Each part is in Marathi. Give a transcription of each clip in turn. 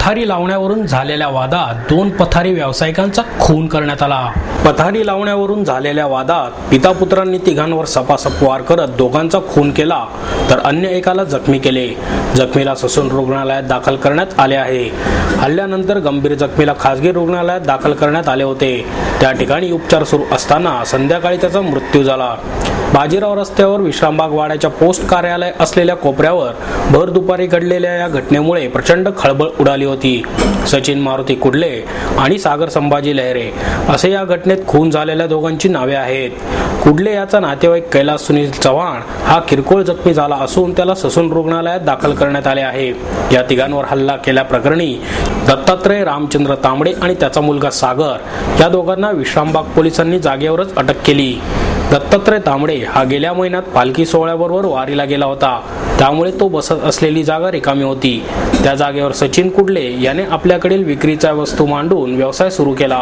पथारी लावण्यावरून झालेल्या वादात दोन पथारी व्यावसायिकांचा खून करण्यात आला। पथारी लावण्यावरून झालेल्या वादात पिता पुत्रांनी तिघांवर सपासप वार करत दोघांचा खून केला तर अन्य एकाला जखमी केले। जखमीला ससून रुग्णालयात दाखल करण्यात आले आहे। हल्ल्यानंतर गंभीर जखमीला खासगी रुग्णालयात दाखल करण्यात आले होते। त्या ठिकाणी उपचार सुरू असताना संध्याकाळी त्याचा मृत्यू झाला। बाजीराव रस्त्यावर विश्रामबाग वाड्याच्या पोस्ट कार्यालय असलेल्या कोपऱ्यावर भर दुपारी घडलेल्या या घटनेमुळे प्रचंड खळबळ उडाली होती। सचिन मारुती कुडले आणि सागर संभाजी लहरे असे या घटनेत खून झालेल्या दोघांची नावे आहेत। कुडले याचा नातेवाईक कैलास सुनील चव्हाण हा किरकोळ जखमी झाला असून त्याला ससून रुग्णालयात दाखल करण्यात आले आहे। या तिघांवर हल्ला केल्याप्रकरणी दत्तात्रय रामचंद्र तांबडे आणि त्याचा मुलगा सागर या दोघांना विश्रामबाग पोलिसांनी जागेवरच अटक केली। दत्तात्रय तांबडे हा गेल्या महिन्यात पालखी सोहळ्याबरोबर वारीला गेला होता, त्यामुळे तो बसत असलेली जागा रिकामी होती। त्या जागेवर सचिन कुडले याने आपल्याकडील विक्रीच्या वस्तू मांडून व्यवसाय सुरू केला।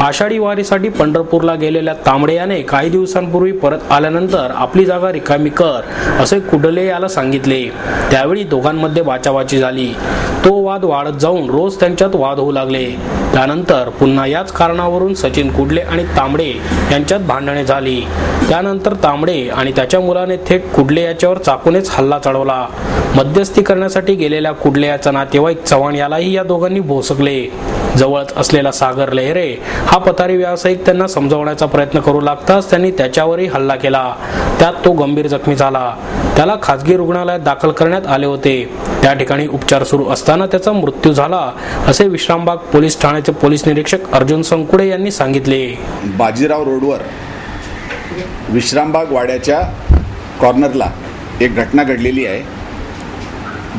आषाढी वारीसाठी पंढरपूरला गेलेल्या तांबडे याने काही दिवसांपूर्वी परत आल्यानंतर आपली जागा रिकामी कर असे कुडले याला सांगितले। त्यावेळी दोघांमध्ये बाचाबाची झाली। तो वाद वाढत जाऊन रोज त्यांच्यात वाद होऊ लागले। त्यानंतर पुन्हा याच कारणावरून सचिन कुडले आणि तांबडे यांच्यात भांडणे झाली। त्यानंतर तांबडे आणि त्याच्या मुलाने थेट कुडले याच्यावर चाकूनेच हल्ला चढवला। मध्यस्थी करण्यासाठी गेलेल्या कुडले याचा नातेवाईक चव्हाण यालाही या दोघांनी भोसकले। जवळच असलेला सागर लहरे हा पथारी व्यावसायिक त्यांना समजावण्याचा प्रयत्न करू लागताच त्यांनी त्याच्यावरही हल्ला केला। त्यात तो गंभीर जखमी झाला। त्याला खासगी रुग्णालयात दाखल करण्यात आले होते। त्या ठिकाणी उपचार सुरू असताना त्याचा मृत्यू झाला असे विश्रामबाग पोलीस ठाण्याचे पोलीस निरीक्षक अर्जुन संकुडे यांनी सांगितले। बाजीराव रोडवर विश्रामबाग वाड्याच्या कॉर्नरला एक घटना घडलेली आहे,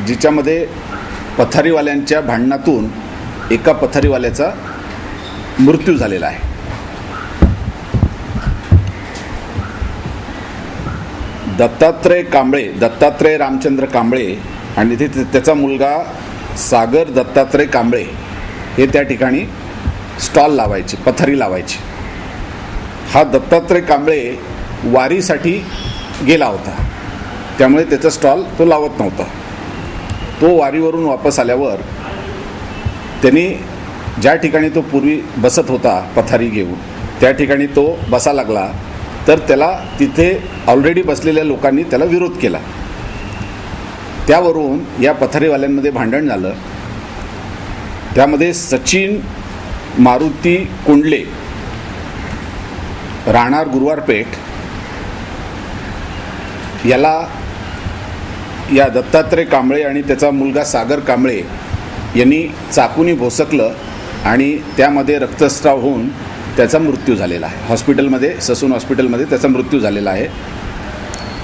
जिच्यामध्ये पथारीवाल्यांच्या भांडणातून एका पथारीवाल्याचा मृत्यू झालेला आहे। दत्तात्रय रामचंद्र कांबळे आणि त्याचा मुलगा सागर दत्तात्रय कांबळे हे त्या ठिकाणी स्टॉल लावायचे, पथारी लावायचे। हा दत्तात्रय कांबळे वारीसाठी गेला होता, त्यामुळे त्याचा स्टॉल तो लावत नव्हता। तो वारीवरून वापस आल्यावर त्यांनी ज्या ठिकाणी तो पूर्वी बसत होता पथारी घेऊन त्या ठिकाणी तो बसा लागला, तर त्याला तिथे ऑलरेडी बसलेल्या लोकांनी त्याला विरोध केला। त्यावरून या पथारीवाल्यांमध्ये भांडण झालं। त्यामध्ये सचिन मारुती कुंडले राहणार गुरुवारपेठ याला या दत्तात्रय कांबळे आणि त्याचा मुलगा सागर कांबळे यांनी चाकूनी भोसकलं आणि त्यामध्ये रक्तस्राव होऊन त्याचा मृत्यू झालेला आहे। हॉस्पिटलमध्ये, ससून हॉस्पिटलमध्ये त्याचा मृत्यू झालेला आहे।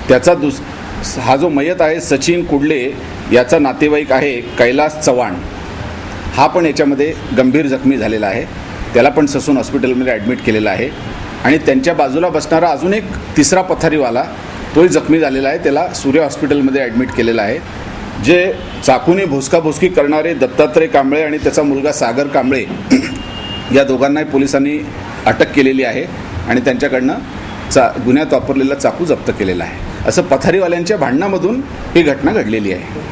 त्याचा हा जो मयत आहे सचिन कुडले याचा नातेवाईक आहे कैलास चव्हाण, हा पण याच्यामध्ये गंभीर जखमी झालेला आहे। त्याला पण ससून हॉस्पिटलमध्ये ॲडमिट केलेला आहे। आणि त्यांच्या बाजूला बसणारा अजून एक तिसरा पथारीवाला तोही जखमी झालेला आहे, त्याला सूर्य हॉस्पिटलमध्ये ॲडमिट केलेला आहे। जे चाकूने भुसकाभुसकी करणारे दत्तात्रय कांबळे आणि त्याचा मुलगा सागर कांबळे या दोघांनाही पोलिसांनी अटक केलेली आहे आणि त्यांच्याकडनं गुन्ह्यात वापरलेला चाकू जप्त केलेला आहे। असं पथारीवाल्यांच्या भांडणामधून ही घटना घडलेली आहे।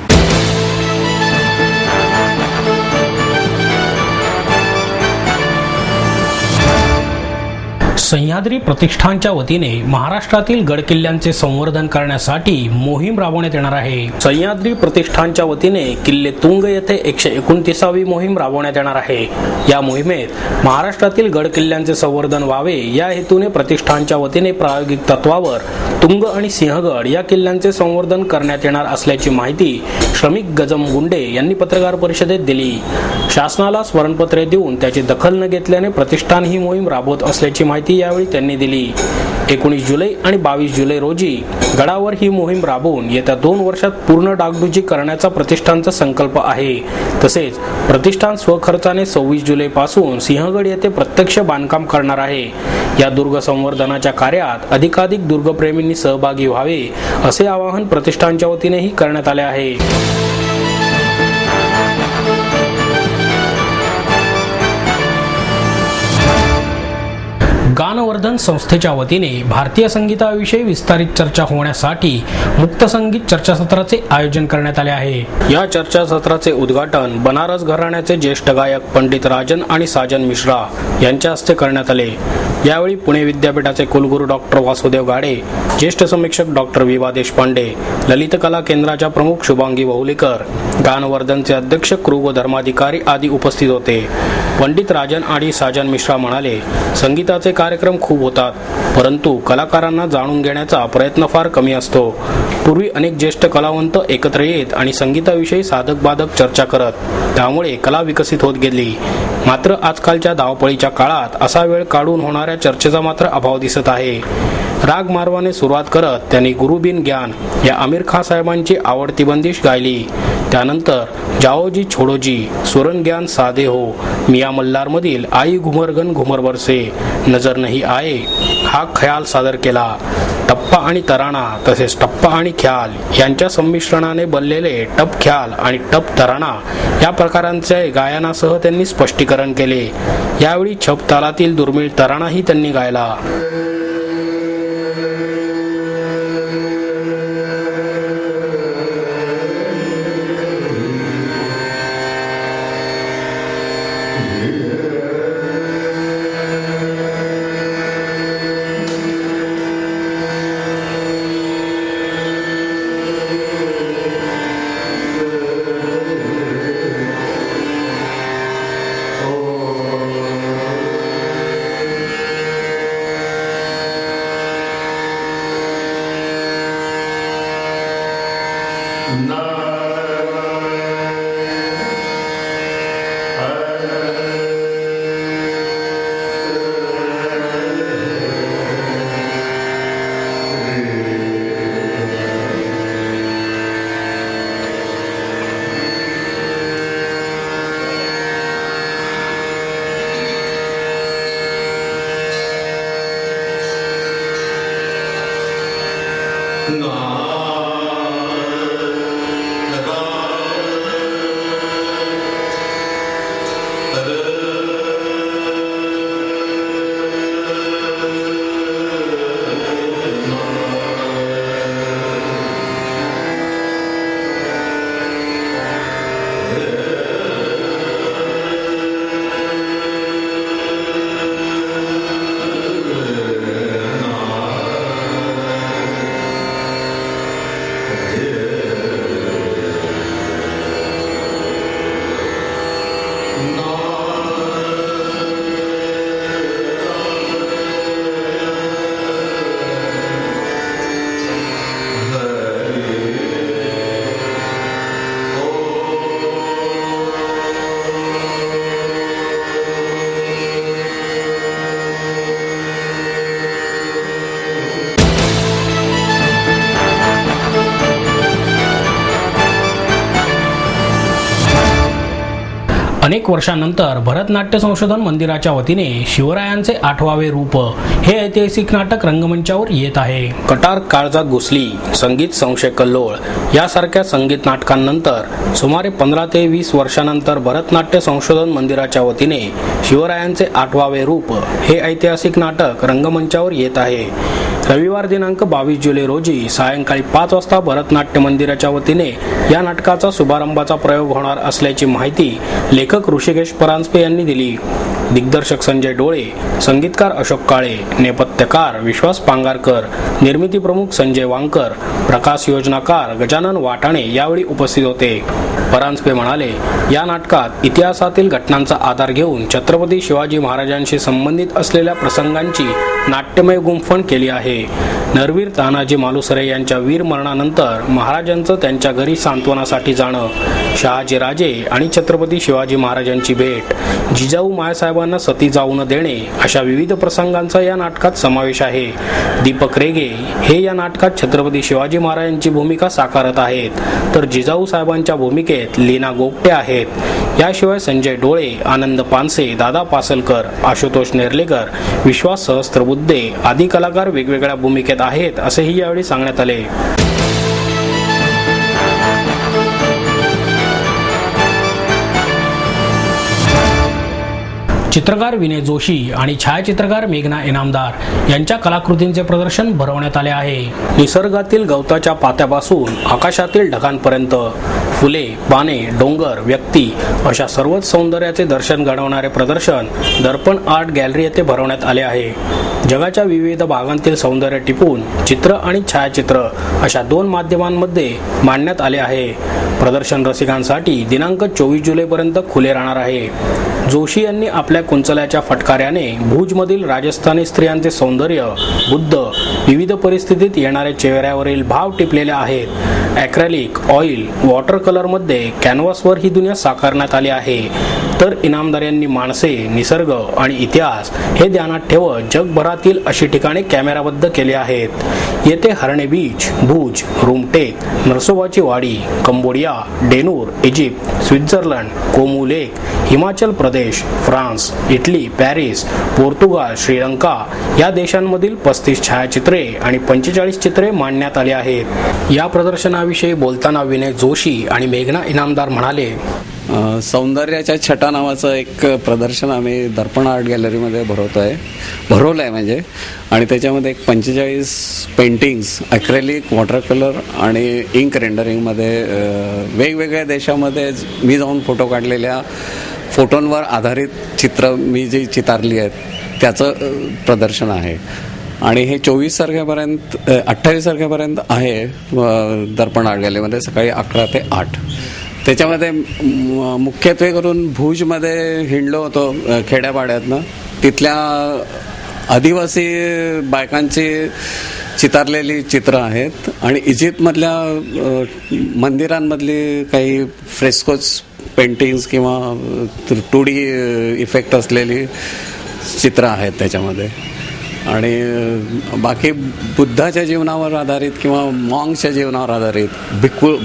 सह्याद्री प्रतिष्ठानच्या वतीने महाराष्ट्रातील गडकिल्ल्यांचे संवर्धन करण्यासाठी मोहीम राबवण्यात येणार आहे। सह्याद्री प्रतिष्ठानच्या वतीने किल्ले तुंग येथे 129वी मोहीम राबवण्यात येणार आहे। या मोहिमेत महाराष्ट्रातील गडकिल्ल्यांचे संवर्धन व्हावे या हेतूने प्रतिष्ठानच्या वतीने प्रायोगिक तत्वावर तुंग आणि सिंहगड या किल्ल्यांचे संवर्धन करण्यात येणार असल्याची माहिती श्रमिक गजम गुंडे यांनी पत्रकार परिषदेत दिली। शासनाला स्मरणपत्रे देऊन त्याची दखल न घेतल्याने प्रतिष्ठान ही मोहीम राबवत असल्याची माहिती यावेळी त्यांनी दिली। 19 जुलै आणि 22 जुलै रोजी गडावर ही मोहीम राबवून येत्या 2 वर्षात पूर्ण डागडुजी करण्याचा प्रतिष्ठानचा संकल्प आहे। तसेच प्रतिष्ठान स्वखर्चाने 26 जुलै पासून सिंहगड येथे प्रत्यक्ष बांधकाम करणार आहे। या दुर्ग संवर्धनाच्या कार्यात अधिकाधिक दुर्गप्रेमींनी सहभागी व्हावे असे आवाहन प्रतिष्ठानच्या वतीनेही करण्यात आले आहे। गानवर्धन ज्ञानवर्धन संस्थेच्या वतीने भारतीय संगीताविषयी विस्तारित चर्चा होण्यासाठी मुक्त संगीत चर्चासत्राचे आयोजन करण्यात आले आहे. या चर्चासत्राचे उद्घाटन बनारस घराण्याचे ज्येष्ठ गायक पंडित राजन आणि साजन मिश्रा यांच्या हस्ते करण्यात आले. यावेळी पुणे विद्यापीठाचे कुलगुरू डॉक्टर वासुदेव गाडे, ज्येष्ठ समीक्षक डॉक्टर विभा देशपांडे, ललित कला केंद्राच्या प्रमुख शुभांगी वहुलीकर, ज्ञानवर्धनचे अध्यक्ष कृ धर्माधिकारी आदी उपस्थित होते. पंडित राजन आणि साजन मिश्रा म्हणाले, संगीताचे कार्यक्रम खूप होतात, परंतु कलाकारांना जाणून घेण्याचा प्रयत्न फार कमी असतो. पूर्वी अनेक ज्येष्ठ कलावंत एकत्र येत आणि संगीताविषयी साधक बाधक चर्चा करत, त्यामुळे कला विकसित होत गेली. मात्र आजकालच्या धावपळीच्या काळात असा वेळ काढून होणाऱ्या चर्चेचा मात्र अभाव दिसत आहे. राग मारवाने सुरुवात करत त्यांनी गुरु बिन ज्ञान या आमिर खान साहेबांची आवडती बंदिश गायली. त्यानंतर जाओजी छोडोजी, स्वरण ज्ञान साधे हो, मिया मल्हार मधील आई घुमरगन घुमर बरसे, नजर नहीं आए हा ख्याल सादर केला. टप्पा आणि तराणा तसेच टप्पा आणि ख्याल यांच्या संमिश्रणाने बनलेले टप ख्याल आणि टप तराणा या प्रकारांचे गायनासह त्यांनी स्पष्टीकरण केले. यावेळी छप तालातील दुर्मिळ तराणाही त्यांनी गायला. अनेक वर्षांनंतर भरतनाट्य संशोधन मंदिराच्या वतीने शिवरायांचे 8वावे रूप हे ऐतिहासिक नाटक रंगमंचावर येत आहे. कटार काळजात घुसली, संगीत संशय कल्लोळ यासारख्या संगीत नाटकांनंतर सुमारे 15 ते 20 वर्षांनंतर भरतनाट्य संशोधन मंदिराच्या वतीने शिवरायांचे 8वावे रूप हे ऐतिहासिक नाटक रंगमंचावर येत आहे. रविवार दिनांक 22 जुलै रोजी सायंकाळी 5 वाजता भरतनाट्य मंदिराच्या वतीने या नाटकाचा शुभारंभाचा प्रयोग होणार असल्याची माहिती लेखक ऋषिकेश परांजपे यांनी दिली. दिग्दर्शक संजय डोळे, संगीतकार अशोक काळे, नेपथ्यकार विश्वास पांगारकर, निर्मिती प्रमुख संजय वांकर, प्रकाश योजनाकार गजानन वाटाणे यावेळी उपस्थित होते. परांजपे म्हणाले, या नाटकात इतिहासातील घटनांचा आधार घेऊन छत्रपती शिवाजी महाराजांशी संबंधित असलेल्या प्रसंगांची नाट्यमय गुंफण केली आहे. नरवीर तानाजी मालुसरे यांच्या वीर मरणानंतर महाराजांचं त्यांच्या घरी सांत्वनासाठी जाणं, शहाजीराजे आणि छत्रपती शिवाजी महाराजांची भेट, जिजाऊ मायसाहेबांना सती जाऊ न देणे अशा विविध प्रसंगांचा या नाटकात समावेश आहे. दीपक रेगे हे या नाटकात छत्रपती शिवाजी महाराजांची भूमिका साकारत आहेत, तर जिजाऊ साहेबांच्या भूमिकेत लीना गोगटे आहेत. याशिवाय संजय डोळे, आनंद पानसे, दादा पासलकर, आशुतोष नेर्लेकर, विश्वास सहस्त्रबुद्धे आदी कलाकार वेगवेगळ्या भूमिकेत आहेत असेही यावेळी सांगण्यात आले. चित्रकार विनय जोशी आणि छायाचित्रकार मेघना इनामदार यांच्या कलाकृतींचे प्रदर्शन भरवण्यात आले आहे. निसर्गातील गवताच्या पात्यापासून आकाशातील ढगांपर्यंत फुले, पाने, डोंगर, व्यक्ती अशा सर्वच सौंदर्याचे दर्शन घडवणारे प्रदर्शन दर्पण आर्ट गॅलरी येथे भरवण्यात आले आहे. जगाच्या विविध भागांतील सौंदर्य टिपून चित्र आणि छायाचित्र अशा 2 माध्यमांमध्ये मांडण्यात आले आहे. प्रदर्शन रसिकांसाठी दिनांक 24 जुलैपर्यंत खुले राहणार आहे. जोशी यांनी आपल्या कुंचल्याच्या फटकाऱ्याने भुजमधील राजस्थानी स्त्रियांचे सौंदर्य, बुद्ध, विविध परिस्थितीत येणारे चेहऱ्यावरील भाव टिपलेले आहेत. ॲक्रेलिक, ऑइल, वॉटर कलरमध्ये कॅनव्हासवर ही दुनिया साकारण्यात आली आहे. तर इनामदार यांनी माणसे, निसर्ग आणि इतिहास हे ध्यानात ठेवत जगभरातील अशी ठिकाणे कॅमेराबद्ध केली आहेत. येथे हरणे बीच, भुज, रुमटेक, नरसोबाची वाडी, कंबोडिया, डेनूर, Egypt, Switzerland, Como lake, Himachal Pradesh, France, Italy, Paris, Portugal, Sri Lanka या देशांमधील 35 छायाचित्रे आणि 45 चित्रे मांडण्यात आली आहेत. या प्रदर्शनाविषयी बोलताना विनय जोशी आणि मेघना इनामदार म्हणाले, सौंदर्याच्या छटा नावाचं एक प्रदर्शन आम्ही दर्पण आर्ट गॅलरीमध्ये भरवलं आहे म्हणजे, आणि त्याच्यामध्ये एक 45 पेंटिंग्स, ॲक्रेलिक, वॉटर कलर आणि इंक रेंडरिंगमध्ये वेगवेगळ्या देशामध्ये मी जाऊन फोटो काढलेल्या फोटोंवर आधारित चित्र मी जी चितारली आहेत त्याचं प्रदर्शन आहे. आणि हे 28 तारखेपर्यंत आहे दर्पण आर्ट गॅलरीमध्ये सकाळी 11 ते 8. त्याच्यामध्ये मुख्यत्वे करून भुजमध्ये हिंडलो होतो खेड्यापाड्यातनं. तिथल्या आदिवासी बायकांची चितारलेली चित्र आहेत आणि इजिप्तमधल्या मंदिरांमधली काही फ्रेस्कोज पेंटिंग्स किंवा 2D इफेक्ट असलेली चित्र आहेत त्याच्यामध्ये. आणि बाकी बुद्धाच्या जीवनावर आधारित किंवा मॉंगच्या जीवनावर आधारित,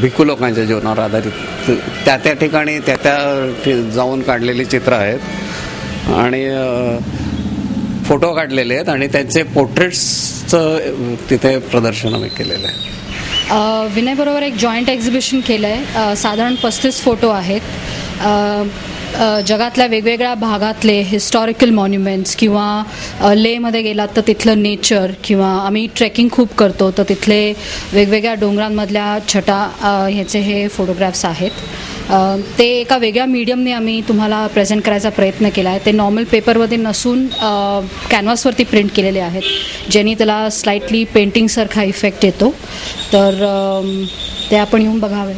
भिक्खू लोकांच्या जीवनावर आधारित त्या ठिकाणी त्या जाऊन काढलेली चित्र आहेत आणि फोटो काढलेले आहेत आणि त्यांचे पोर्ट्रेट्सचं तिथे प्रदर्शन आम्ही केलेलं आहे. विनयबरोबर एक जॉईंट एक्झिबिशन केलं आहे. साधारण 35 फोटो आहेत. जगातल्या वेगवेगळ्या भागातले हिस्टॉरिकल मॉन्युमेंट्स किंवा लेमध्ये गेलात तर तिथलं नेचर, किंवा आम्ही ट्रेकिंग खूप करतो तर तिथले वेगवेगळ्या डोंगरांमधल्या छटा ह्याचे हे फोटोग्राफ्स आहेत. ते एका वेगळ्या मीडियमने आम्ही तुम्हाला प्रेझेंट करायचा प्रयत्न केला आहे. ते नॉर्मल पेपरमध्ये नसून कॅनव्हासवरती प्रिंट केलेले आहेत, ज्यांनी त्याला स्लाइटली पेंटिंगसारखा इफेक्ट येतो. तर ते आपण येऊन बघावे.